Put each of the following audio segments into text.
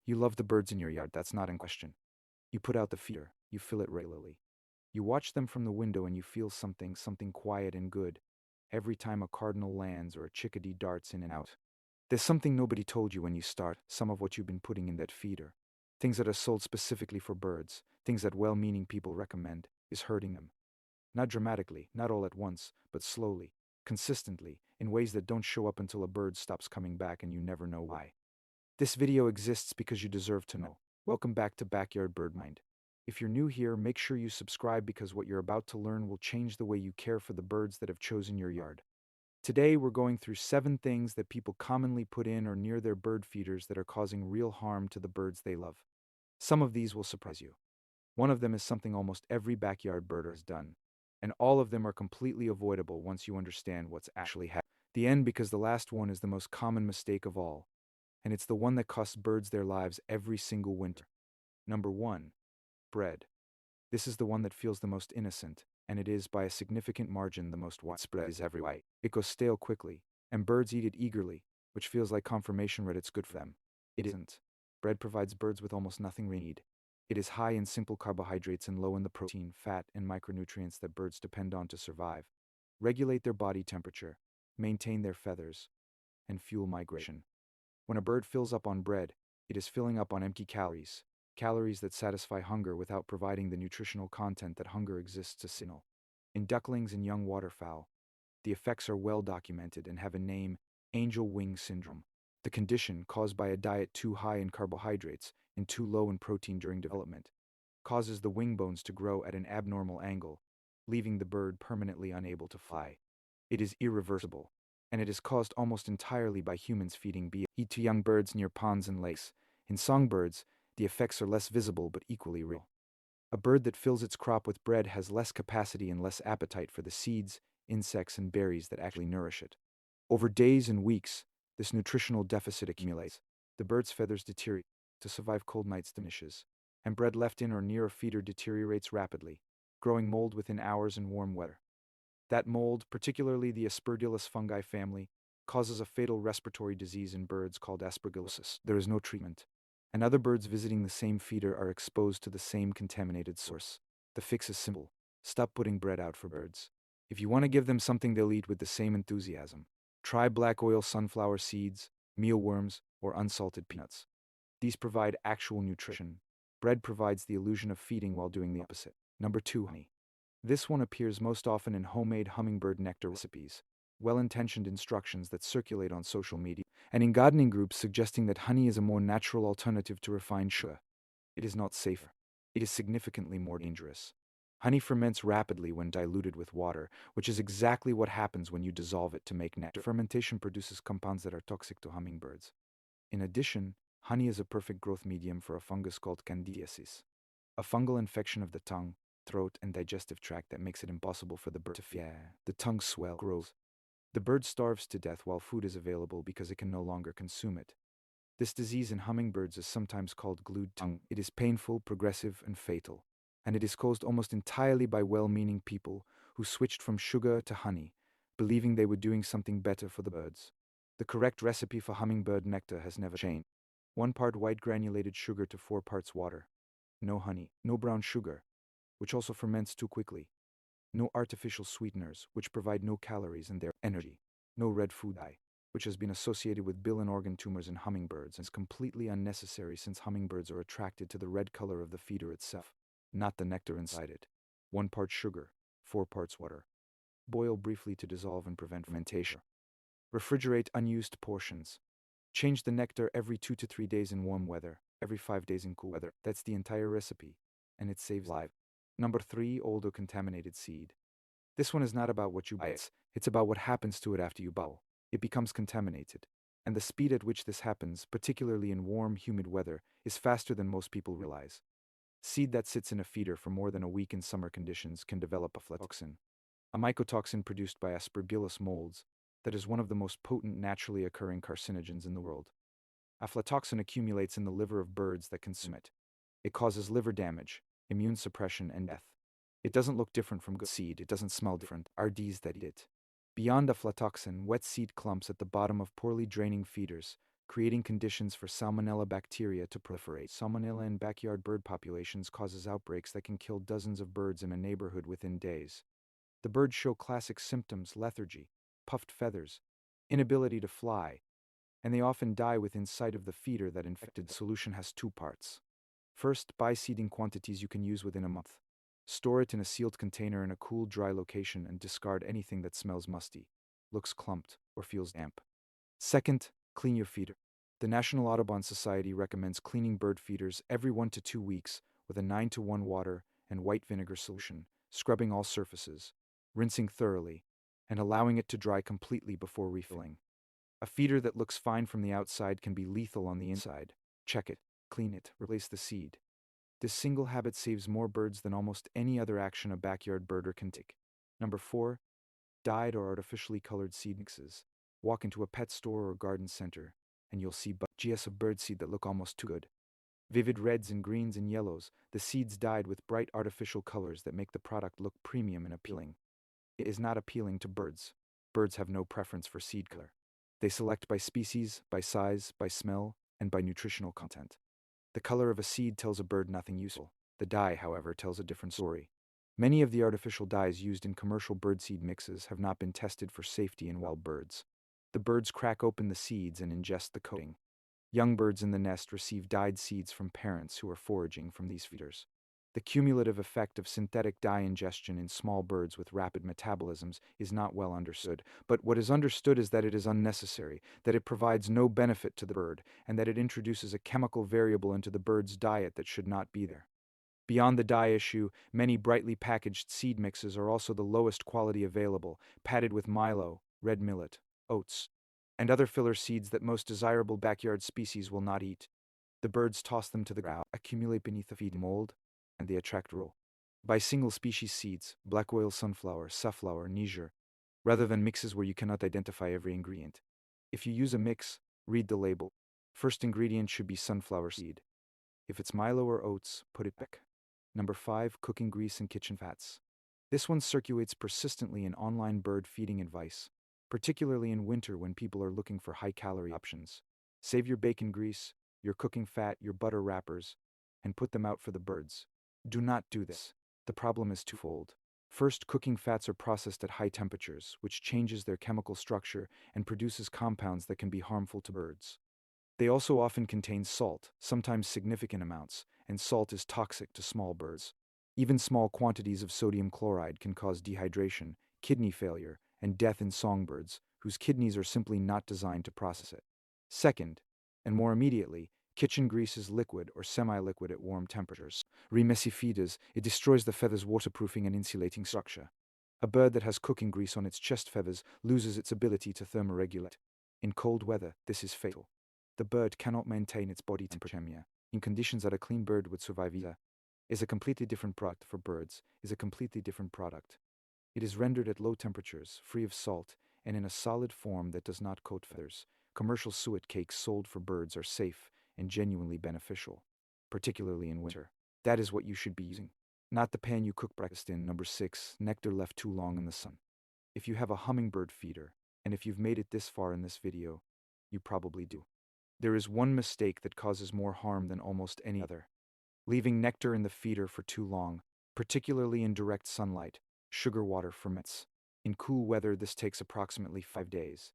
You love the birds in your yard, that's not in question. You put out the feeder, you fill it regularly. You watch them from the window and you feel something quiet and good, every time a cardinal lands or a chickadee darts in and out. There's something nobody told you when you start, some of what you've been putting in that feeder. Things that are sold specifically for birds, things that well-meaning people recommend, is hurting them. Not dramatically, not all at once, but slowly, consistently, in ways that don't show up until a bird stops coming back and you never know why. This video exists because you deserve to know. Welcome back to Backyard Bird Mind. If you're new here, make sure you subscribe because what you're about to learn will change the way you care for the birds that have chosen your yard. Today, we're going through 7 things that people commonly put in or near their bird feeders that are causing real harm to the birds they love. Some of these will surprise you. One of them is something almost every backyard birder has done, and all of them are completely avoidable once you understand what's actually happening. The end, because the last one is the most common mistake of all, and it's the one that costs birds their lives every single winter. Number 1. Bread. This is the one that feels the most innocent, and it is, by a significant margin, the most widespread is everywhere. It goes stale quickly, and birds eat it eagerly, which feels like confirmation that it's good for them. It isn't. Bread provides birds with almost nothing they need. It is high in simple carbohydrates and low in the protein, fat, and micronutrients that birds depend on to survive, regulate their body temperature, maintain their feathers, and fuel migration. When a bird fills up on bread, it is filling up on empty calories, calories that satisfy hunger without providing the nutritional content that hunger exists to signal. In ducklings and young waterfowl, the effects are well documented and have a name: angel wing syndrome. The condition, caused by a diet too high in carbohydrates and too low in protein during development, causes the wing bones to grow at an abnormal angle, leaving the bird permanently unable to fly. It is irreversible, and it is caused almost entirely by humans feeding heat to young birds near ponds and lakes. In songbirds, the effects are less visible but equally real. A bird that fills its crop with bread has less capacity and less appetite for the seeds, insects, and berries that actually nourish it. Over days and weeks, this nutritional deficit accumulates. The bird's feathers deteriorate, to survive cold nights diminishes, and bread left in or near a feeder deteriorates rapidly, growing mold within hours in warm weather. That mold, particularly the Aspergillus fungi family, causes a fatal respiratory disease in birds called aspergillosis. There is no treatment, and other birds visiting the same feeder are exposed to the same contaminated source. The fix is simple: stop putting bread out for birds. If you want to give them something they'll eat with the same enthusiasm, try black oil sunflower seeds, mealworms, or unsalted peanuts. These provide actual nutrition. Bread provides the illusion of feeding while doing the opposite. Number 2. Honey. This one appears most often in homemade hummingbird nectar recipes, well-intentioned instructions that circulate on social media, and in gardening groups suggesting that honey is a more natural alternative to refined sugar. It is not safer. It is significantly more dangerous. Honey ferments rapidly when diluted with water, which is exactly what happens when you dissolve it to make nectar. Fermentation produces compounds that are toxic to hummingbirds. In addition, honey is a perfect growth medium for a fungus called candidiasis, a fungal infection of the tongue, throat, and digestive tract that makes it impossible for the bird to feed. The tongue swells, grows. The bird starves to death while food is available because it can no longer consume it. This disease in hummingbirds is sometimes called glued tongue. It is painful, progressive, and fatal, and it is caused almost entirely by well-meaning people who switched from sugar to honey, believing they were doing something better for the birds. The correct recipe for hummingbird nectar has never changed. 1 part white granulated sugar to 4 parts water. No honey, no brown sugar, which also ferments too quickly. No artificial sweeteners, which provide no calories and their energy. No red food dye, which has been associated with bill and organ tumors in hummingbirds and is completely unnecessary since hummingbirds are attracted to the red color of the feeder itself, not the nectar inside it. 1 part sugar, 4 parts water. Boil briefly to dissolve and prevent fermentation. Refrigerate unused portions. Change the nectar every 2 to 3 days in warm weather, every 5 days in cool weather. That's the entire recipe, and it saves lives. Number 3. Old or contaminated seed. This one is not about what you buy, it's about what happens to it after you buy. It becomes contaminated, and the speed at which this happens, particularly in warm, humid weather, is faster than most people realize. Seed that sits in a feeder for more than a week in summer conditions can develop aflatoxin, a mycotoxin produced by Aspergillus molds that is one of the most potent naturally occurring carcinogens in the world. Aflatoxin accumulates in the liver of birds that consume it. It causes liver damage, immune suppression, and death. It doesn't look different from good seed, it doesn't smell different, RDs that eat it. Beyond aflatoxin, wet seed clumps at the bottom of poorly draining feeders creating conditions for Salmonella bacteria to proliferate. Salmonella in backyard bird populations causes outbreaks that can kill dozens of birds in a neighborhood within days. The birds show classic symptoms: lethargy, puffed feathers, inability to fly, and they often die within sight of the feeder that infected. The solution has two parts. First, buy seeding quantities you can use within a month. Store it in a sealed container in a cool, dry location and discard anything that smells musty, looks clumped, or feels damp. Second, clean your feeder. The National Audubon Society recommends cleaning bird feeders every 1 to 2 weeks with a 9-to-1 water and white vinegar solution, scrubbing all surfaces, rinsing thoroughly, and allowing it to dry completely before refilling. A feeder that looks fine from the outside can be lethal on the inside. Check it, clean it, replace the seed. This single habit saves more birds than almost any other action a backyard birder can take. Number 4. Dyed or artificially colored seed mixes. Walk into a pet store or garden center, and you'll see bunches of birdseed that look almost too good. Vivid reds and greens and yellows, the seeds dyed with bright artificial colors that make the product look premium and appealing. It is not appealing to birds. Birds have no preference for seed color. They select by species, by size, by smell, and by nutritional content. The color of a seed tells a bird nothing useful. The dye, however, tells a different story. Many of the artificial dyes used in commercial birdseed mixes have not been tested for safety in wild birds. The birds crack open the seeds and ingest the coating. Young birds in the nest receive dyed seeds from parents who are foraging from these feeders. The cumulative effect of synthetic dye ingestion in small birds with rapid metabolisms is not well understood, but what is understood is that it is unnecessary, that it provides no benefit to the bird, and that it introduces a chemical variable into the bird's diet that should not be there. Beyond the dye issue, many brightly packaged seed mixes are also the lowest quality available, padded with milo, red millet, oats, and other filler seeds that most desirable backyard species will not eat. The birds toss them to the ground, accumulate beneath the feed mold, and they attract roll. Buy single species seeds, black oil sunflower, safflower, injure, rather than mixes where you cannot identify every ingredient. If you use a mix, read the label. First ingredient should be sunflower seed. If it's milo or oats, put it back. Number 5. Cooking grease and kitchen fats. This one circulates persistently in online bird feeding advice, particularly in winter when people are looking for high-calorie options. Save your bacon grease, your cooking fat, your butter wrappers, and put them out for the birds. Do not do this. The problem is twofold. First, cooking fats are processed at high temperatures, which changes their chemical structure and produces compounds that can be harmful to birds. They also often contain salt, sometimes significant amounts, and salt is toxic to small birds. Even small quantities of sodium chloride can cause dehydration, kidney failure, and death in songbirds, whose kidneys are simply not designed to process it. Second, and more immediately, kitchen grease is liquid or semi-liquid at warm temperatures. Remessy feeders, it destroys the feather's waterproofing and insulating structure. A bird that has cooking grease on its chest feathers loses its ability to thermoregulate. In cold weather, this is fatal. The bird cannot maintain its body temperature in conditions that a clean bird would survive. Is a completely different product for birds, is a completely different product. It is rendered at low temperatures, free of salt, and in a solid form that does not coat feathers. Commercial suet cakes sold for birds are safe and genuinely beneficial, particularly in winter. That is what you should be using, not the pan you cook breakfast in. Number 6. Nectar left too long in the sun. If you have a hummingbird feeder, and if you've made it this far in this video, you probably do. There is one mistake that causes more harm than almost any other. Leaving nectar in the feeder for too long, particularly in direct sunlight. Sugar water ferments. In cool weather, this takes approximately 5 days.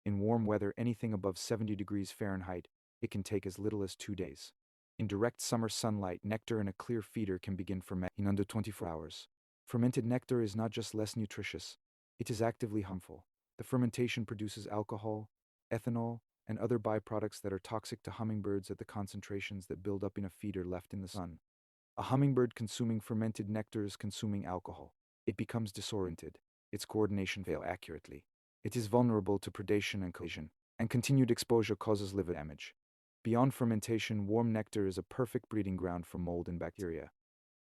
In warm weather, anything above 70 degrees Fahrenheit, it can take as little as 2 days. In direct summer sunlight, nectar in a clear feeder can begin fermenting in under 24 hours. Fermented nectar is not just less nutritious, it is actively harmful. The fermentation produces alcohol, ethanol, and other byproducts that are toxic to hummingbirds at the concentrations that build up in a feeder left in the sun. A hummingbird consuming fermented nectar is consuming alcohol. It becomes disoriented. Its coordination fails accurately. It is vulnerable to predation and collision, and continued exposure causes liver damage. Beyond fermentation, warm nectar is a perfect breeding ground for mold and bacteria.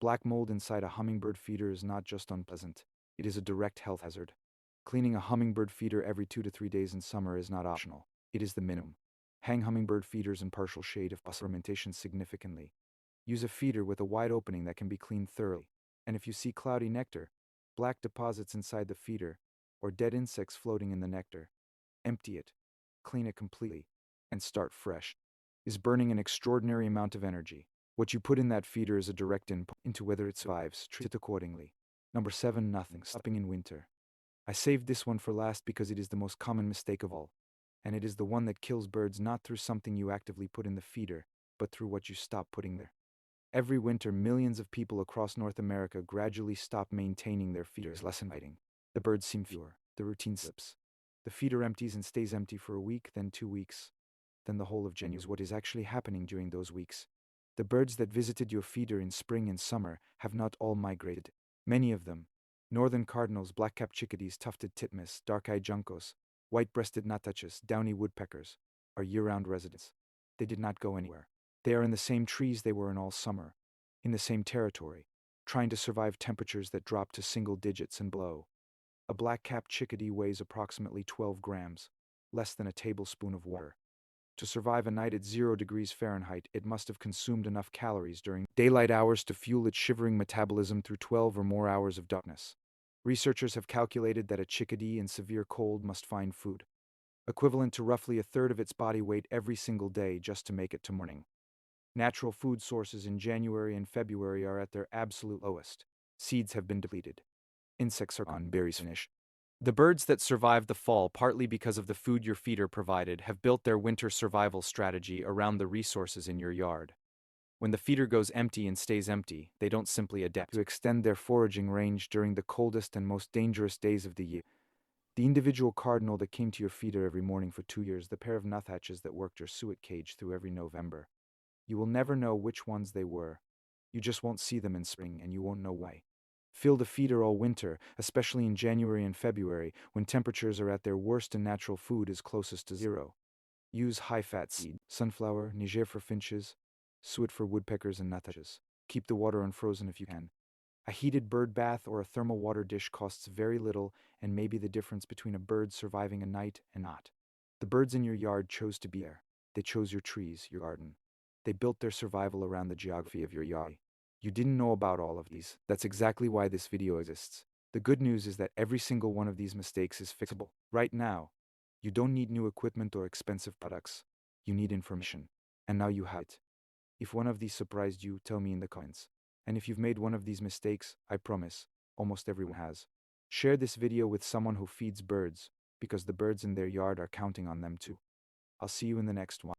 Black mold inside a hummingbird feeder is not just unpleasant, it is a direct health hazard. Cleaning a hummingbird feeder every 2 to 3 days in summer is not optional. It is the minimum. Hang hummingbird feeders in partial shade if possible. Fermentation significantly. Use a feeder with a wide opening that can be cleaned thoroughly. And if you see cloudy nectar, black deposits inside the feeder, or dead insects floating in the nectar, empty it. Clean it completely. and start fresh, is burning an extraordinary amount of energy. What you put in that feeder is a direct input into whether it survives. Treat it accordingly. Number 7. Nothing stopping in winter. I saved this one for last because it is the most common mistake of all, and it is the one that kills birds not through something you actively put in the feeder, but through what you stop putting there. Every winter, millions of people across North America gradually stop maintaining their feeders, less inviting. The birds seem fewer. The routine slips. The feeder empties and stays empty for a week, then 2 weeks, then the whole of January. What is actually happening during those weeks? The birds that visited your feeder in spring and summer have not all migrated. Many of them, northern cardinals, black-capped chickadees, tufted titmice, dark-eyed juncos, white-breasted nuthatches, downy woodpeckers, are year-round residents. They did not go anywhere. They are in the same trees they were in all summer, in the same territory, trying to survive temperatures that drop to single digits and below. A black-capped chickadee weighs approximately 12 grams, less than a tablespoon of water. To survive a night at 0 degrees Fahrenheit, it must have consumed enough calories during daylight hours to fuel its shivering metabolism through 12 or more hours of darkness. Researchers have calculated that a chickadee in severe cold must find food, equivalent to roughly a third of its body weight every single day just to make it to morning. Natural food sources in January and February are at their absolute lowest. Seeds have been depleted. Insects are gone, berries finish. The birds that survived the fall, partly because of the food your feeder provided, have built their winter survival strategy around the resources in your yard. When the feeder goes empty and stays empty, they don't simply adapt to extend their foraging range during the coldest and most dangerous days of the year. The individual cardinal that came to your feeder every morning for 2 years, the pair of nuthatches that worked your suet cage through every November. You will never know which ones they were. You just won't see them in spring, and you won't know why. Fill the feeder all winter, especially in January and February, when temperatures are at their worst and natural food is closest to 0. Use high-fat seed, sunflower, injure for finches, suet for woodpeckers and nuthatches. Keep the water unfrozen if you can. A heated bird bath or a thermal water dish costs very little and may be the difference between a bird surviving a night and not. The birds in your yard chose to be there. They chose your trees, your garden. They built their survival around the geography of your yard. You didn't know about all of these. That's exactly why this video exists. The good news is that every single one of these mistakes is fixable. Right now, you don't need new equipment or expensive products. You need information. And now you have it. If one of these surprised you, tell me in the comments. And if you've made one of these mistakes, I promise, almost everyone has. Share this video with someone who feeds birds, because the birds in their yard are counting on them too. I'll see you in the next one.